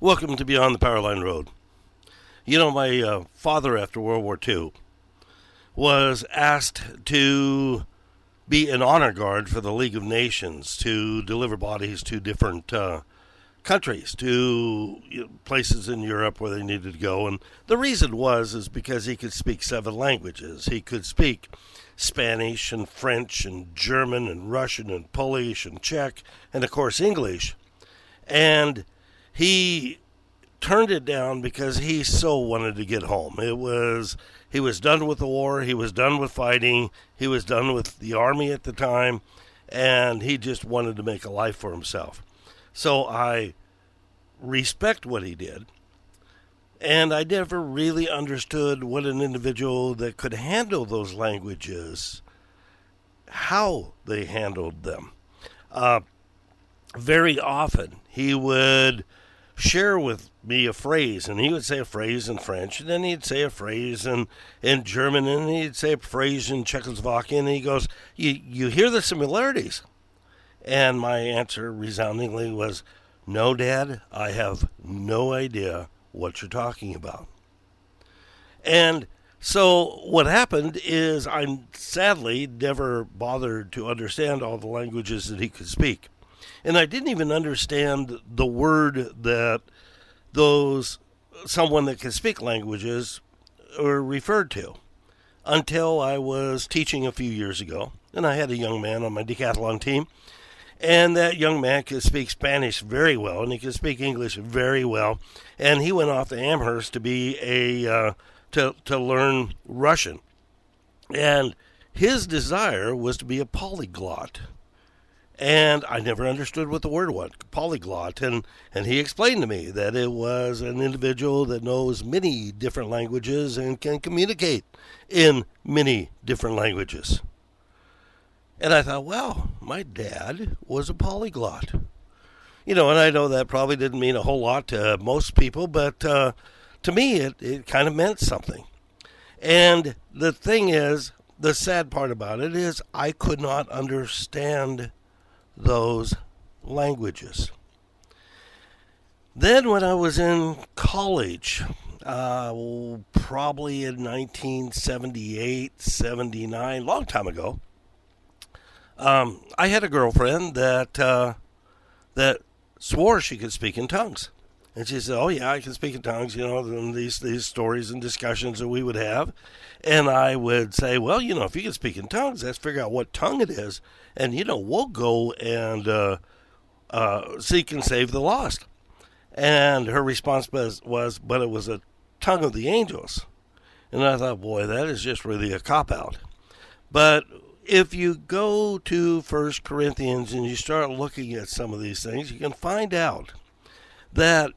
Welcome to Beyond the Powerline Road. You know, my father, after World War II, was asked to be an honor guard for the League of Nations to deliver bodies to different countries, to places in Europe where they needed to go. And the reason is because he could speak 7 languages. He could speak Spanish and French and German and Russian and Polish and Czech and, of course, English. And he turned it down because he so wanted to get home. He was done with the war. He was done with fighting. He was done with the army at the time, and he just wanted to make a life for himself. So I respect what he did, and I never really understood what an individual that could handle those languages, how they handled them. Very often he would share with me a phrase, and he would say a phrase in French, and then he'd say a phrase in German, and he'd say a phrase in Czechoslovakian, and he goes, you hear the similarities? And my answer resoundingly was, no, Dad, I have no idea what you're talking about. And so what happened is I sadly never bothered to understand all the languages that he could speak. And I didn't even understand the word that someone that can speak languages are referred to until I was teaching a few years ago. And I had a young man on my decathlon team. And that young man could speak Spanish very well, and he could speak English very well. And he went off to Amherst to be to learn Russian. And his desire was to be a polyglot. And I never understood what the word was, polyglot. And he explained to me that it was an individual that knows many different languages and can communicate in many different languages. And I thought, well, my dad was a polyglot. And I know that probably didn't mean a whole lot to most people, but to me it kind of meant something. And the thing is, the sad part about it is I could not understand those languages. Then when I was in college, probably in 1978, 79, long time ago, I had a girlfriend that swore she could speak in tongues. And she said, oh, yeah, I can speak in tongues, and these stories and discussions that we would have. And I would say, well, if you can speak in tongues, let's figure out what tongue it is. And, we'll go and seek and save the lost. And her response was, but it was a tongue of the angels. And I thought, boy, that is just really a cop-out. But if you go to 1 Corinthians and you start looking at some of these things, you can find out that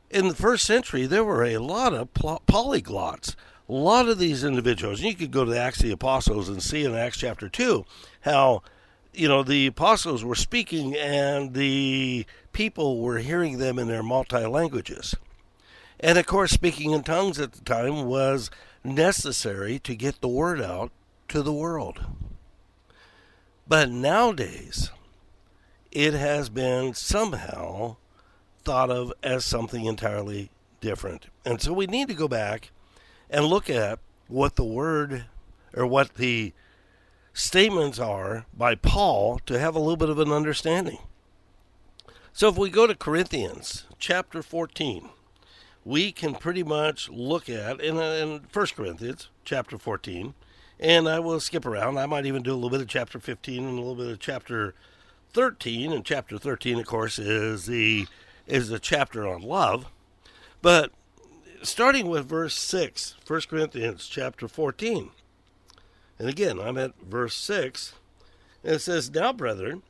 in the first century, there were a lot of polyglots. A lot of these individuals, and you could go to the Acts of the Apostles and see in Acts chapter 2 how, the apostles were speaking and the people were hearing them in their multi-languages. And of course, speaking in tongues at the time was necessary to get the word out to the world. But nowadays, it has been somehow thought of as something entirely different. And so we need to go back and look at what the word or what the statements are by Paul to have a little bit of an understanding. So if we go to Corinthians chapter 14, we can pretty much look at, in 1 Corinthians chapter 14, and I will skip around. I might even do a little bit of chapter 15 and a little bit of chapter 13. And chapter 13, of course, is the chapter on love. But starting with verse 6, 1 Corinthians chapter 14. And again, I'm at verse 6. And it says, now, brethren,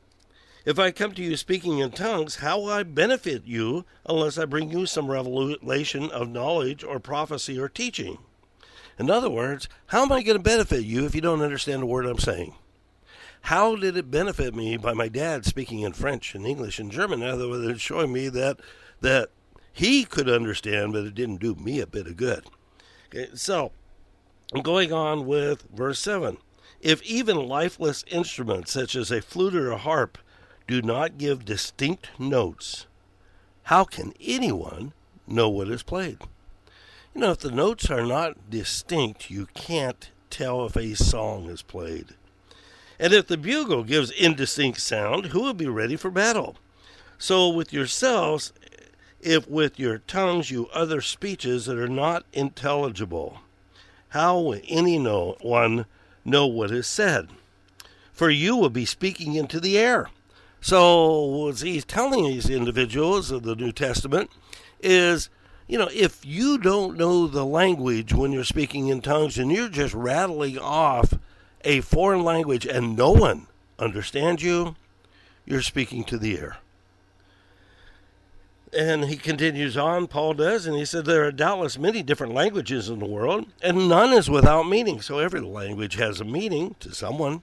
if I come to you speaking in tongues, how will I benefit you unless I bring you some revelation of knowledge or prophecy or teaching? In other words, how am I going to benefit you if you don't understand the word I'm saying? How did it benefit me by my dad speaking in French and English and German? In other words, it's showing me that he could understand, but it didn't do me a bit of good. Okay, so I'm going on with verse 7. If even lifeless instruments such as a flute or a harp do not give distinct notes, how can anyone know what is played? If the notes are not distinct, you can't tell if a song is played. And if the bugle gives indistinct sound, who will be ready for battle? So with yourselves, if with your tongues you utter speeches that are not intelligible, how will one know what is said? For you will be speaking into the air. So what he's telling these individuals of the New Testament is, if you don't know the language when you're speaking in tongues and you're just rattling off a foreign language and no one understands you, you're speaking to the air. And he continues on, Paul does, and he said there are doubtless many different languages in the world, and none is without meaning. So every language has a meaning to someone.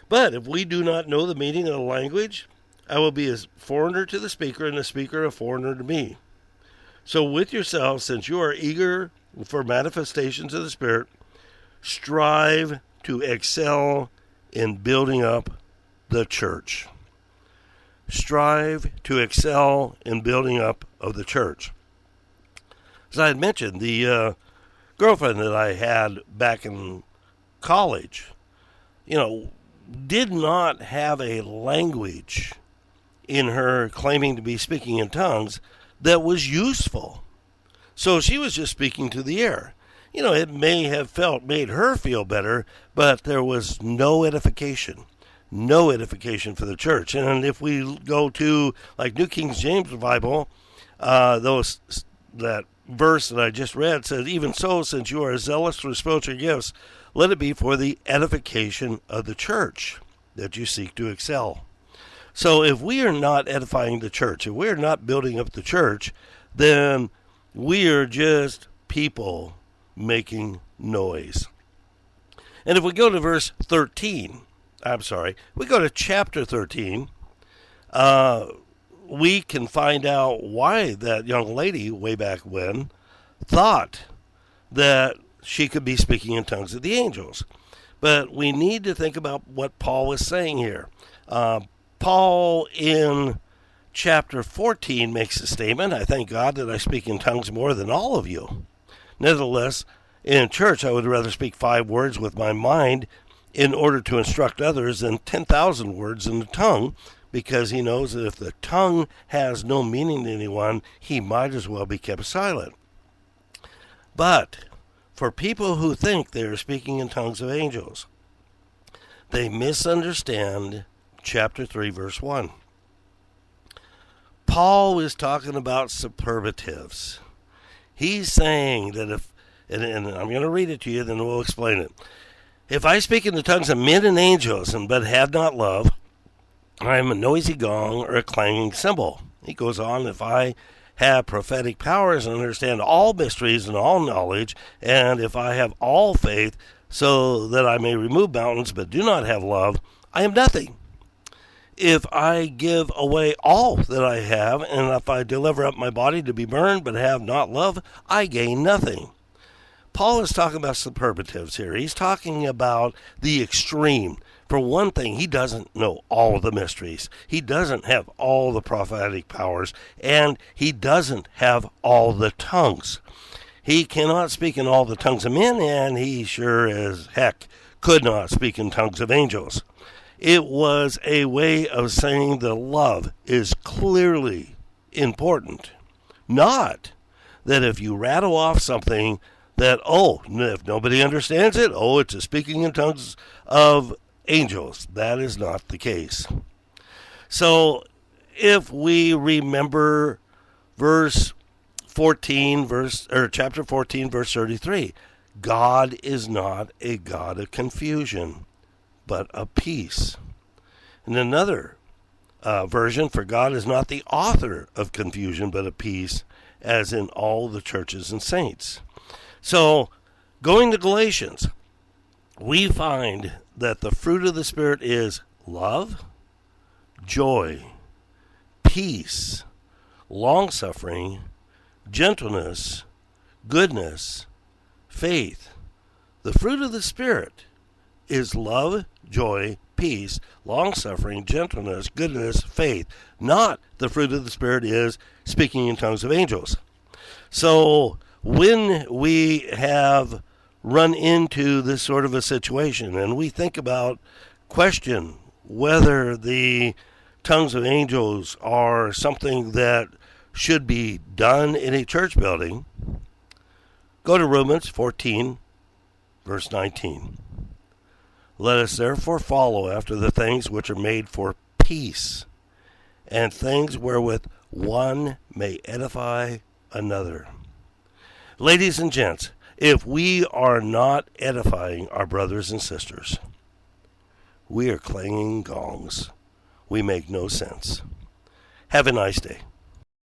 But if we do not know the meaning of the language, I will be a foreigner to the speaker, and the speaker a foreigner to me. So with yourselves, since you are eager for manifestations of the Spirit, strive to excel in building up the church. Strive to excel in building up of the church. As I had mentioned, the girlfriend that I had back in college, did not have a language in her claiming to be speaking in tongues that was useful. So she was just speaking to the air. It may have made her feel better, but there was no edification. No edification for the church. And if we go to like New King James Bible, that verse that I just read says, even so, since you are zealous for spiritual gifts, let it be for the edification of the church that you seek to excel. So if we are not edifying the church, if we are not building up the church, then we are just people making noise. And if we go to we go to chapter 13, we can find out why that young lady way back when thought that she could be speaking in tongues of the angels. But we need to think about what Paul was saying here. Paul in chapter 14 makes a statement, I thank God that I speak in tongues more than all of you. Nevertheless, in church I would rather speak 5 words with my mind in order to instruct others than 10,000 words in the tongue, because he knows that if the tongue has no meaning to anyone, he might as well be kept silent. But for people who think they are speaking in tongues of angels, they misunderstand chapter 3, verse 1. Paul is talking about superlatives. He's saying that if, and I'm going to read it to you, then we'll explain it. If I speak in the tongues of men and angels, but have not love, I am a noisy gong or a clanging cymbal. He goes on, if I have prophetic powers and understand all mysteries and all knowledge, and if I have all faith so that I may remove mountains but do not have love, I am nothing. If I give away all that I have, and if I deliver up my body to be burned but have not love, I gain nothing. Paul is talking about superlatives here. He's talking about the extreme. For one thing, he doesn't know all the mysteries. He doesn't have all the prophetic powers, and he doesn't have all the tongues. He cannot speak in all the tongues of men, and he sure as heck could not speak in tongues of angels. It was a way of saying that love is clearly important. Not that if you rattle off something that, if nobody understands it, it's a speaking in tongues of angels. That is not the case. So if we remember chapter 14, verse 33, God is not a God of confusion, but of peace. In another version, for God is not the author of confusion, but of peace, as in all the churches and saints. So, going to Galatians, we find that the fruit of the Spirit is love, joy, peace, long-suffering, gentleness, goodness, faith. The fruit of the Spirit is love, joy, peace, long-suffering, gentleness, goodness, faith. Not the fruit of the Spirit is speaking in tongues of angels. So when we have run into this sort of a situation and we think about, question whether the tongues of angels are something that should be done in a church building, go to Romans 14, verse 19. Let us therefore follow after the things which are made for peace, and things wherewith one may edify another. Ladies and gents, if we are not edifying our brothers and sisters, we are clanging gongs. We make no sense. Have a nice day.